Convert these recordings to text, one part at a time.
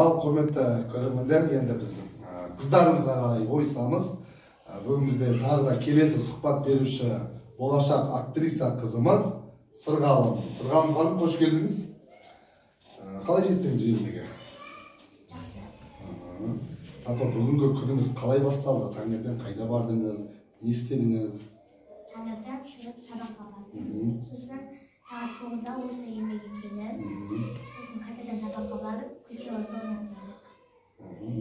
Ал құрметті көрермендер, енді біз қыздарымызға қарай ойысамыз. Бүгін бізде тағы да келесі сұхбат беруші болашақ актриса қызымыз Сырғалым. Сырғалым ханым, қош келдіңіз. Қалай жеттіңіз Риомеге? Жақсы. Апа, бүгінгі күніңіз қалай басталды? Таңертең қайда бардыңыз? Не істедіңіз? Таңертең тұрып сабаққа бардым. Сосын сағат 9-да осы Риомеге келіп, сосын қайтадан сабаққа барып, күлше қызды ойнап бердік.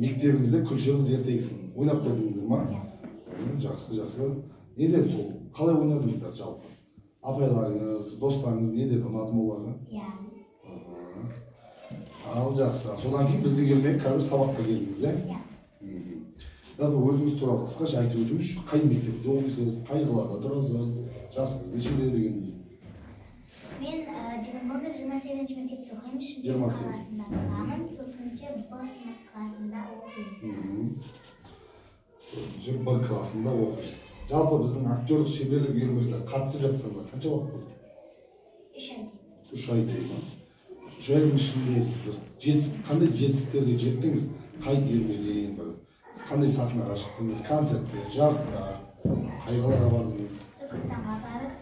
Мектебіңізде күлше қыз ертегісін ойнап бердіңіздер ма? Жақсы, жақсы. Не деді сол? Қалай ойнадыңыздар жалпы? Апайларыңыз, достарыңыз не деді? Ұнады ма оларға? Иә. Ал жақсы. Содан кейін біздің келмей қазір сабаққа келдіңіз, Иә. Жалпы өзіңіз туралы қысқаша айтып өтіңізші. Қай мектепте оқисыз, қай қалада тұрасыз, жасыңыз нешеде дегендей? Мен номер 28 мектепте оқимын, Шымкент 28. қаласында тұрамын, 4-ші Б сынып классында оқимын. 4-ші Б классында оқисыз. Жалпы біздің актерлік шеберлік үйірмесіне қатысып жатқаныңызға қанша уақыт болды? 3 ай. 3 ай дейді ма? 3 айдың ішінде сіздер қандай жетістіктерге жеттіңіз? Қай үйірмеден бір қандай сахнаға шықтыңыз? Концертте, жарыста, қай қалаға бардыңыз? Түркістанға барып,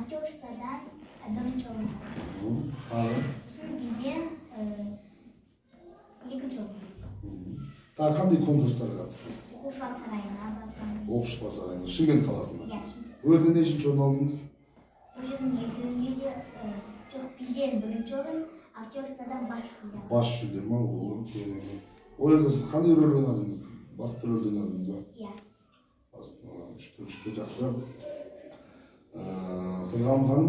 актерліктардан бірінші орын алдым. Сосын бізден екінші орын. Тағы қандай конкурстарға қатыстыңыз? Оқушылар сарайына бардым. Оқушылар сарайына, Шымкент қаласында. Иә, Шымкент. Ол жерде нешінші орын алдыңыз? Ол жердің екеуінде де жоқ, бізден бірінші орын, актерліктардан бас жүлде. Бас жүлде ма? Ол жерде сіз қандай рөл ойнадыңыз? Басты рөлді ойнадыңыз ба? Иә. Үшті жақсы. Сырғалым ханым,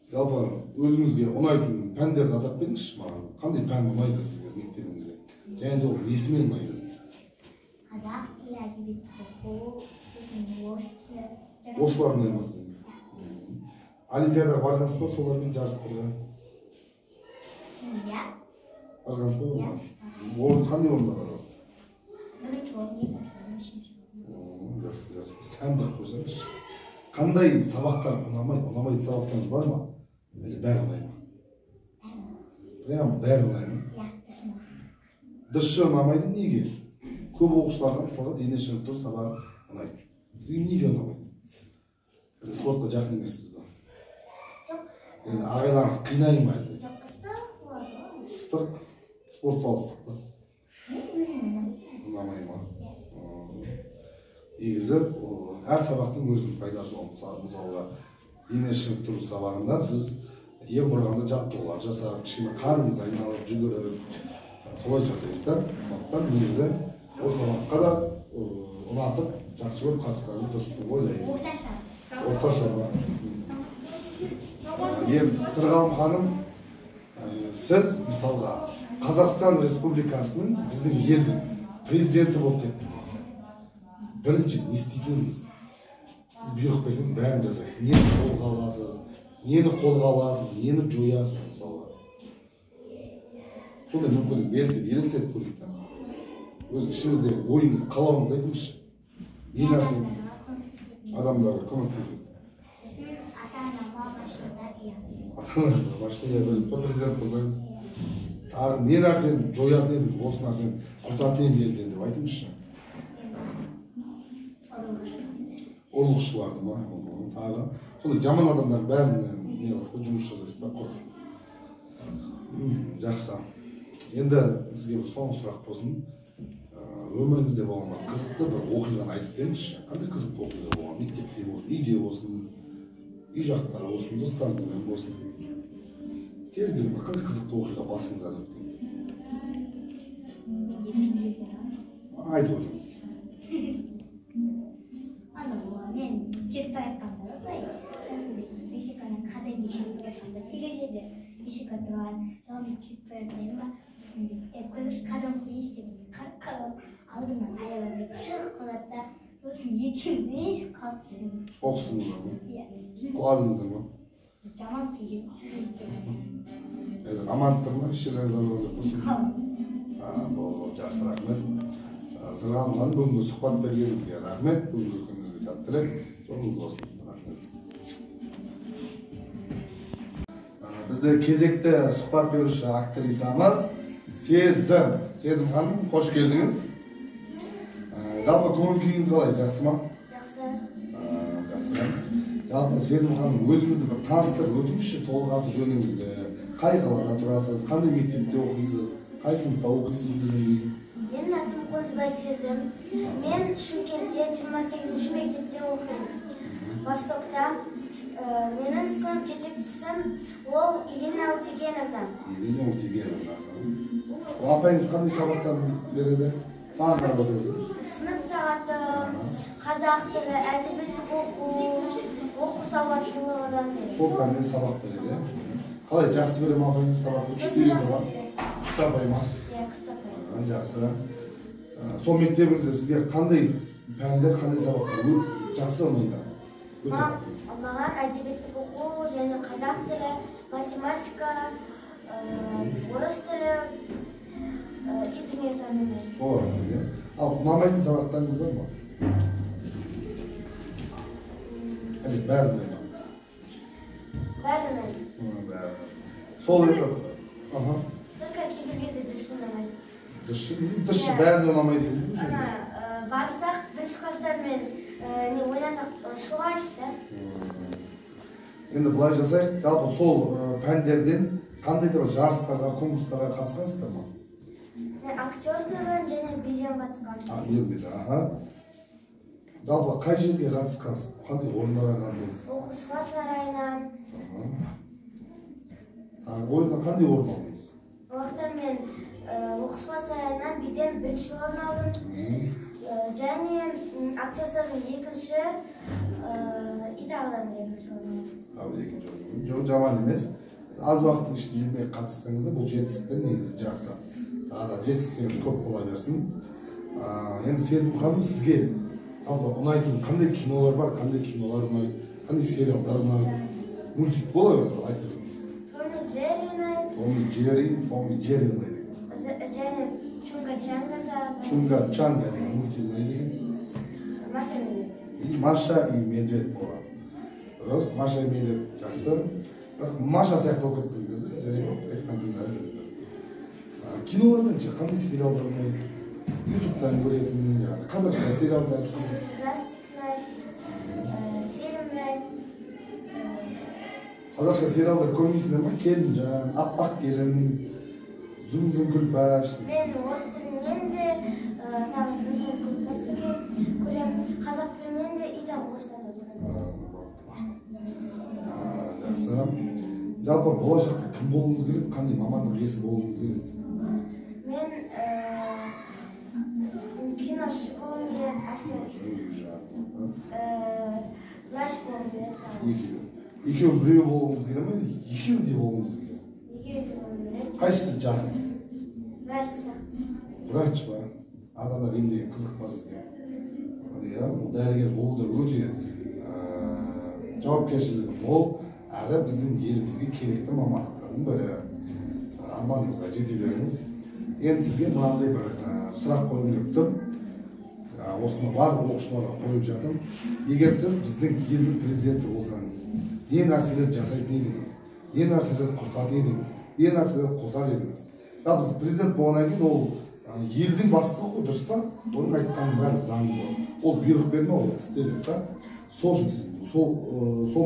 жалпы өзіңізге ұнайтын пәндерді атап беріңізші маған. Қандай пән ұнайды сізге мектебіңізде? Және де ол несімен ұнайды? Қазақ тілі, әдебиет оқу, орыс тілі. Осылар ұнайды ма сізге? Олимпиадаға барғансыз ба солармен жарыстарға? Иә. Барғансыз ба барғансыз? Қандай орында барғансыз? Бірінші орын, екінші орын, үшінші орын. Жақсы, жақсы. Сәнді ақ қойсаңызшы. Қандай сабақтар ұнамайды? Ұнамайтын сабақтарыңыз бар ма? Әлде бәрі ұнайды ма? Прям бәрі ұнайды ма? Иә, дышын. Дышы ұнамайды неге? Көп оқушыларға мысалға дене шынықтыру сабағы ұнайды. Сізге неге ұнамайды? Спортқа жақын емессіз ба? Жоқ. Ағайларыңыз қинай ма әлде? Жоқ, ыстық болады ғой. Ыстық, спорт залы ыстық па? Өзім ұнамайды. Ұнамай ма? Негізі әр сабақтың өзінің пайдасы бар. Мысалға дене шынықтыру сабағында сіз ең құрғанда жаттығулар жасап, кішкене қарныңыз айналып, жүгіріп, солай жасайсыз да. Сондықтан негізі ол сабаққа да ұнатып, жақсы көріп қатысқаныңыз дұрыс деп ойлаймын. Орташа. Орташа ба? Енді Сырғалым ханым, сіз мысалға Қазақстан Республикасының біздің елдің президенті болып кеттіңіз. Бірінші не істейтініңіз? Сіз бұйрық берсеңіз бәрін жасайды. Нені қолға аласыз, нені жоясыз мысалға. Сондай мүмкіндік беріліп елестетіп көрейік та. Өз ішіңізде ойыңыз, қалауыңызды айтыңызшы. Не нәрсе адамдарға көмектесіңіз? Сосын ата-анама басшылар ия. Ата-анаңызға басшылар бересіз ба, президент болсаңыз? Тағы не нәрсені жоятын едіңіз, осы нәрсені құртатын едім елден деп айтыңызшы. Ұрлықшыларды ма? Тағы сондай жаман адамдар бәрін не қыласыз ба, жұмыс жасайсыз ба, құртып. Жақсы. Енді сізге бір соңғы сұрақ болсын. Өміріңізде болған қызықты бір оқиғаны айтып беріңізші. Қандай қызықты оқиға болған? Мектепте болсын, үйде болсын, үй жақтағы болсын, достарыңызбен болсын. Кез келген бір қандай қызықты оқиға басыңыздан өткен? Айтып өтіңіз. Мен кетіп бара жатқанда осылай Мексиканың қадамге кетіп бара жатқанда теге жерде Мексика тұрған соған кетіп бара жатқан едім ба, сосын көріңізші қадам қойыңызшы деп қарап алдымнан аяғы бүйтіп шығып қалады да, сосын екеуміз еш қалып түсеміз. Соғыстыңыздар ма? Иә. Құладыңыздар ма? Жаман тиген. Амансыздар ма? Ешжерлеріңіз ауырған жоқ па? Бұл жақсы, рахмет. Сырғалым ханым, бүгінгі сұхбат бергеніңізге рахмет. Бүгінгі күніңізге сәттілік. Жолыңыз болсын. Бізде кезекті сұхбат беруші актрисамыз Сезім ханым, қош келдіңіз. Жалпы көңіл күйіңіз қалай, жақсы ма? Жақсы. Жақсы. Жалпы Сезім ханым, өзіңізді бір таныстырып өтіңізші, толық аты жөніңізді, қай қалада тұрасыз, қандай мектепте оқисыз, қай сыныпта оқисыз дегендей. Менің атым Қондыбай Сезім. Мен Шымкентте 28-ші мектепте оқимын. Востокта. Менің сынып жетекшісім ол Ирина Утегеновна. Ирина Утегеновна. Апайыңыз қандай сабақтар береді? Маған қарап отырыңыз. Сынып сағаты, қазақ тілі, әдебиеттік оқу сауаттылығыдан береді. Сол пәннен сабақ береді. Қалай, жақсы бере ме апайыңыз сабақты? Күшті бере ме? Күшті апай ма? Иә, күшті апай. Жақсы. Сол мектебіңізде сізге қандай пәндер, қандай сабақтар жақсы ұнайды? Маған әдебиеттік оқу және қазақ тілі, математика, орыс тілі, дүниетану ұнайды. Солар ұнайды. Ал ұнамайтын сабақтарыңыз бар ма? Әлі бәрі ұнайды. Бәрі ұнайды. Бәрі. Сол енді. Только кейбір кезде дышын ұнамайды. Дышын бәріне ұнамайды. Барсақ, бірінші класстармен ойнасақ шығады да. Енді бұлай жасайық, жалпы сол пәндерден қандай да жарыстарға, конкурстарға қатысқансыздар ма? Мен актерстводан және биден қатысқанмын. Ербеді, жалпы қай жерге қатысқансыз? Қандай орындарға қатысқансыз? Оқушылар сарайына. Ойында қандай орын алдыңыз? Уақытта мен оқушылар сарайынан биден бірінші орын алдым. Және актерстводан екінші, Италиядан екінші орын алдым. Екінші орын. Жоқ, жаман емес. Аз уақыттың ішінде жүрмей қатыссаңыз да, бұл жетістіктер негізі жақсы. Тағы да жетістіктеріңіз көп бола берсін. Енді Сезім ханым, сізге ұнайтын қандай кинолар бар, қандай кинолар ұнайды, қандай сериалдар ұнайды? Мультик бола береді, айтып жүріңіз. Том и Джерри ұнайды. Том и Джерри ұнайды. Және Чунга-Чанга да. Чунга-Чанга деген мультик ұнайды екен. Маша и Медведь. Маша и Медведь болады. Дұрыс, Маша и Медведь жақсы. Бірақ Маша сияқты оқып кетпейді, жарайды, айтқан тыңдап жүреді. Кинолардан ше, қандай сериалдар ұнайды? Ютубтан көретін, қазақша сериалдар. Ужастик ұнайды, фильм ұнайды. Қазақша сериалдар көрмейсіңдер ма? Келінжан, Аппақ келін, Зүң-Зүң күлпаш. Мен орыс тілінен де, тағы Зүң-Зүң күлпашты көремін. Қазақ тілінен де, орыстан да көремін. Жақсы. Жалпы болашақта кім болғыңыз келеді? Қандай мамандық иесі болғыңыз келеді? Мен киношы болғым келеді, актер. Врач болғым келеді. Екеуі біреу болғыңыз келеді ме? Екеуі де болғыңыз келеді? Екеуі де болғым келеді. Қайсысы жақын? Врач сияқты. Врач ба? Адамдар емдеген қызық па сізге? Бұл дәрігер болуды өте жауапкершілігі мол, әрі біздің елімізге керекті мамандықтардың бірі. Арманыңызға жете беріңіз. Енді сізге мынандай бір сұрақ қойғым келіп тұр. Осыны барлық оқушыларға қойып жатырмын. Егер сіз біздің елдің президенті болсаңыз, не нәрселерді жасайтын едіңіз, не нәрселерді құртатын едіңіз, не нәрселерді қосар едіңіз. Біз президент болғаннан кейін ол елдің бастығы ғой, дұрыс па? Оның айтқанның бәрі заңды. Ол бұйрық берме, ол істеледі да. Сол үшін сіз сол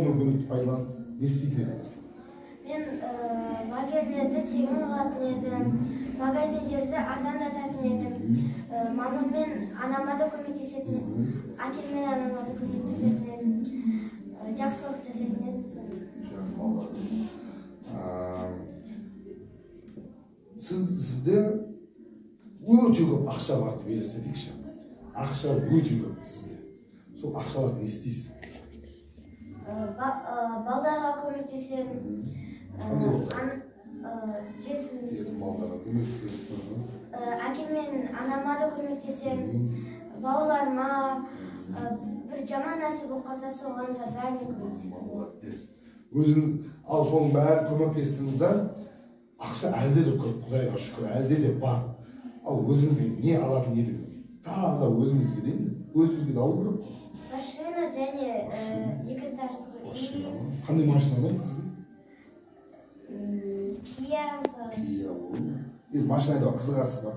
мүмкіндікті пайдаланып не істейтін едіңіз? Мен лагерлерді тегін алатын едім, магазиндерді арзандататын едім, мамаммен анама да көмектесетін едім, әкеммен анама да көмектесетін едім, жақсылық жасайтын едім соны. Сізде өте көп ақша бар деп елестетейікші. Ақша өте көп сізде. Сол ақшаларды не істейсіз? Балдарға көмектесемін. Жетім балдарға көмектесесіз. Әкеммен анама да көмектесемін. Балаларыма бір жаман нәрсе болып қалса соған да бәріне көмектесемін. Өзіңіз, ал соның бәрін көмектестіңіз да, ақша әлде де көп, Құдайға шүкір, әлде де бар. Ал өзіңізге не алатын едіңіз? Таза өзіңізге дейін, өзіңізге де алу керек. Машина және екітажды үй. Қандай машина ұнайды сізге? Kia мысалы. Kia ол. Сіз машина айдауға қызығасыз ба?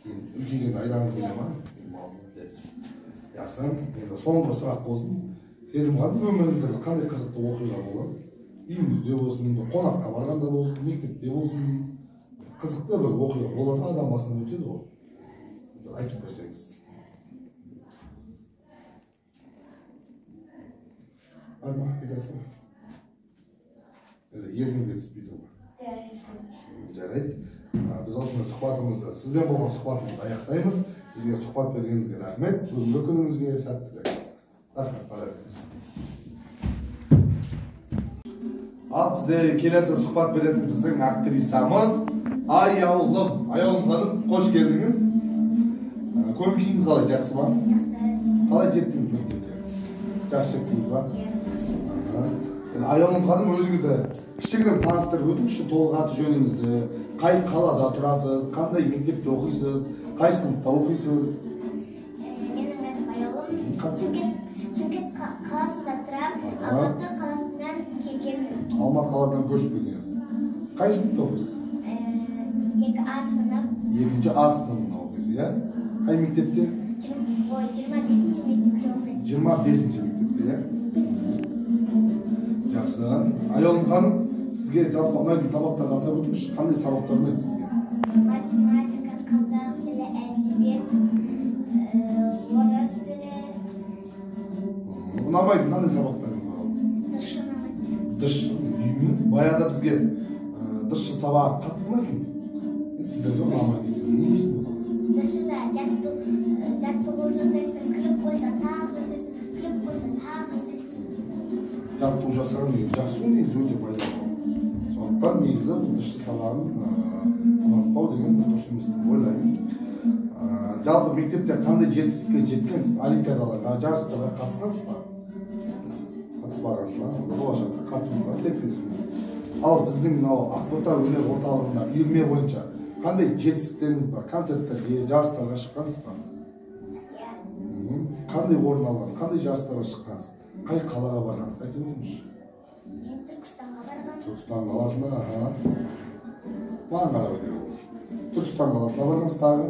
Кейін үлкейгенде айдағыңыз келе ма? Молодец. Жақсы. Енді соңғы сұрақ болсын. Сезім ханым, өміріңізде қандай қызықты оқиға болады? Үйіңізде болсын, қонаққа барғанда болсын, мектепте болсын, қызықты бір оқиға болады, адам басынан өтеді ғой. Айтып берсеңіз. Бар ма? Айтасыз ба? Есіңізге түспейді ма? Жарайды. Біз осындай сұхбатымызды, сізбен болған сұхбатымызды аяқтаймыз. Бізге сұхбат бергеніңізге рахмет. Бүгінгі күніңізге сәттілік. Рахмет, бара беріңіз. Ал бізде келесі сұхбат беретін біздің актрисамыз Аяулым. Аяулым ханым, қош келдіңіз. Көңіл күйіңіз қалай, жақсы ма? Жақсы. Қалай жеттіңіз мектепке? Жақсы жеттіңіз ба? Аяулым ханым, өзіңізді кішігірім таныстырып өтіңізші, толық аты жөніңізді, қай қалада тұрасыз, қандай мектепте оқисыз, қай сыныпта оқисыз? Менің атым Аяулым. Шымкент қаласында тұрамын. Алматы қаласынан келгенмін. Алматы қаладан көшіп келгенсіз. Қай сыныпта оқисыз? 2А сынып. 2А сыныбында оқисыз, иә? Қай мектепте? 25-ші мектепте оқимын. 25-ші мектепте, иә? Жақсы. Аяулым ханым, сізге жалпы ұнайтын сабақтарды атап өтіңізші, қандай сабақтар ұнайды сізге? Математика, қазақ тілі, әдебиет, орыс тілі. Ұнамайтын қандай сабақтарыңыз бар? Дыш ұнамайды. Дыш, баяғыда бізге дышшы сабағы қатты ұнайтын. Сіздерге ұнамайды екен. Не үшін бұл? Дышыда жаттығу жасайсың, күліп қойсаң, тағы жасайсың, күліп қойсаң, тағы жасайсың. Жаттығу жасаған деген жақсы ғой, негізі өте пайдалы. Сондықтан негізі бұл дышшы сабағын ұнатпау деген дұрыс емес деп ойлаймын. Жалпы мектепте қандай жетістікке жеткенсіз? Олимпиадаларға, жарыстарға қатысқансыз ба? Қатыспағансыз ба? Болашақта қатысуыңызға тілектеспін. Ал біздің мынау Ақбота өнер орталығында үйірме бойынша қандай жетістіктеріңіз бар? Концерттерге, жарыстарға шыққансыз ба? Қандай орын алғансыз? Қандай жарыстарға шыққансыз? Қай қалаға барғансыз? Айтып өтіңізші. Мен Түркістанға барғанмын. Түркістан қаласына, маған қарап өте беріңіз. Түркістан қаласына барғансыз тағы?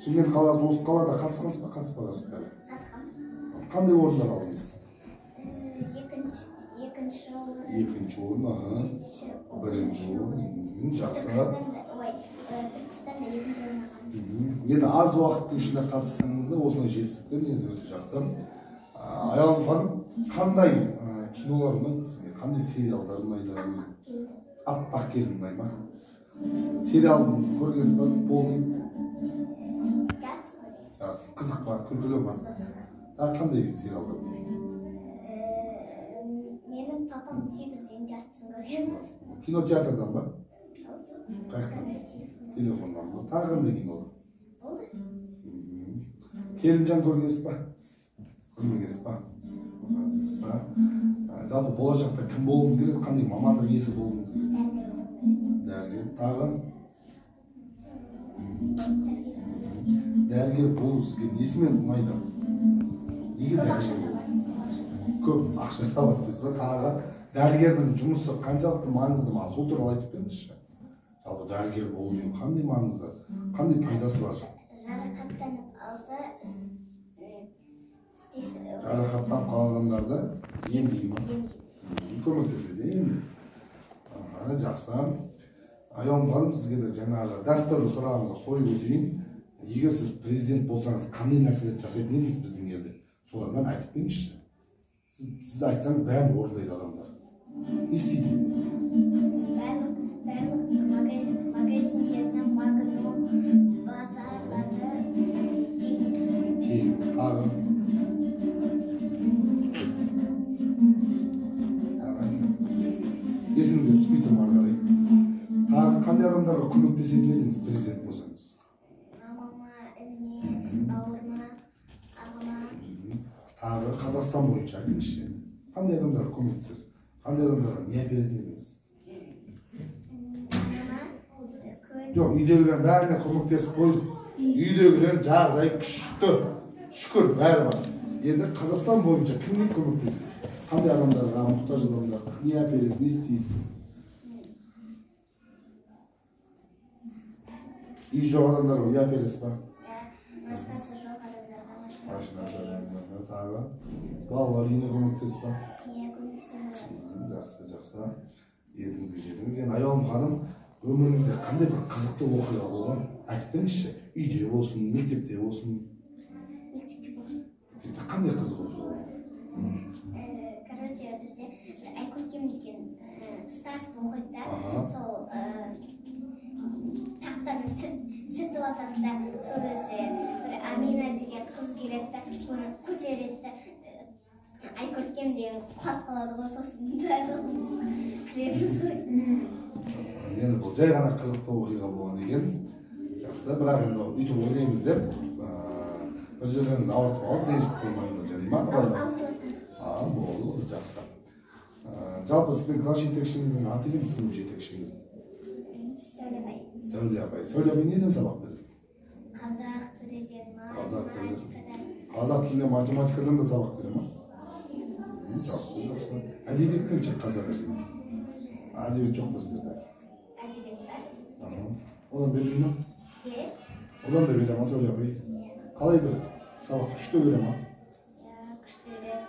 Шымкент қаласы осы қалада қатысқансыз ба, қатыспағансыз ба? Қатысқанмын. Қандай орындар алдыңыз? Екінші орын. Екінші орын, бірінші орын, жақсы. Түркістанда екінші орын алғанмын. Енді аз уақыттың ішінде қатысқаныңызда осындай жетістіктер негізі өте жақсы. Аяулым ханым, қандай кинолар ұнайды сізге? Қандай сериалдар ұнайды? Аппақ келін ұнайды ма? Сериалын көргенсіз ба? Полный? Жақсы. Қызық па? Күлкілі ма? Қандай сериалдар ұнайды? Менің папам тигрден жартысын көрген. Кинотеатрдан ба? Қайықтан? Телефондан ба? Тағы қандай кинолар? Болды. Келінжан көргенсіз ба? Көрмегенсіз ба? Жақсы. Жалпы болашақта кім болғыңыз келеді? Қандай мамандық иесі болғыңыз келеді? Дәрігер. Тағы? Дәрігер болу сізге несімен ұнайды? Неге дәрігер? Көп ақша табады дейсіз ба? Тағы дәрігердің жұмысы қаншалықты маңызды ма? Сол туралы айтып беріңізші. Жалпы дәрігер болу деген қандай маңызды? Қандай пайдасы бар? Жарақаттанып алса, жарақаттан қалғандарды емдейді ма? Көмектеседі, енді. Жақсы. Аяулым ханым, сізге де жаңағы дәстүрлі сұрағымызды қойып өтейін. Егер сіз президент болсаңыз, қандай нәрселерді жасайтын едіңіз біздің елде? Солармен айтып беріңізші. Сіз айтсаңыз, бәрін орындайды адамдар. Не істейтін едіңіз? барлық магазиндердің магнум, базарларды тегін. Тағы? Есіңізге түспей тұрмар қарай. Тағы қандай адамдарға көмектесетін едіңіз президент болсаңыз? мамама, ініме, бауырыма, ағама. Тағы Қазақстан бойынша айтыңызшы. Қандай адамдарға көмектесесіз? Қандай адамдарға не әперетін едіңіз? Жоқ, үйдегілердің бәріне көмектесіп қойдық. Үйдегілердің жағдай күшті. Шүкір, бәрі бар. Енді Қазақстан бойынша кімге көмектесесіз? Қандай адамдарға, мұқтаж адамдарға не әпересіз, не істейсіз? Үй жоқ адамдарға үй алып бересіз ба? Машинасы жоқ адамдарға Машинасы тағы. Балалар үйіне көмектесесіз ба? Иә, көмектесемін. Жақсы. Етіңізге жедіңіз. Енді Аяулым ханым, өміріңізде қандай бір қызықты оқиға болған? Айтып беріңізші. Үйде болсын, мектепте болсын. Мектепте болсын. Мектепте қандай қызық оқиға болды? Короче, бізде Айкөкем деген староста оқиды да, сол тақтаны сүртіп атады да, сол кезде бір Амина деген қыз келеді да, оны көтереді да, Айкөкем дегеніміз құлап қалады ғой, сосын барлығымыз кіреміз ғой. Енді бұл жай ғана қызықты оқиға болған екен. Жақсы, бірақ енді үйтіп ойлаймыз деп, бір жерлеріңізді ауыртып алып, ренжітіп қоймаңыздар, жарай ма? Болды, жақсы. Жалпы сіздің класс жетекшіңіздің аты кім, сынып жетекшіңіздің? Сәуле апай. Сәуле апай неден сабақ берді? Қазақ тілінен, математикадан. Қазақ тілінен, математикадан да сабақ берді ма? Жақсы. Әдебиеттен ше қазақ әдебиет. Әдебиет жоқ па сіздерде? Әдебиет бар. Одан берді ме? Береді. Одан да бере ма Сәуле апай? Қалай береді? Сабақты күшті бере ма? Күшті береді.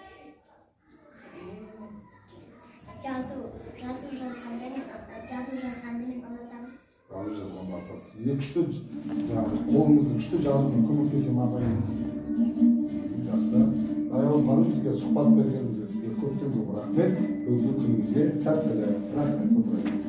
Жазу жазғанды мен ұнатамын. Жазу жазғанды ұнатасыз. Сізге күшті, қолыңыздың күшті жазуына көмектесе ме апайыңыз? Жақсы. Аяулым ханым, бізге сұхбат бергеніңізге сізге көптен көп рахмет. Бүгінгі күніңізге сәттілік. Рахмет, отырыңыз.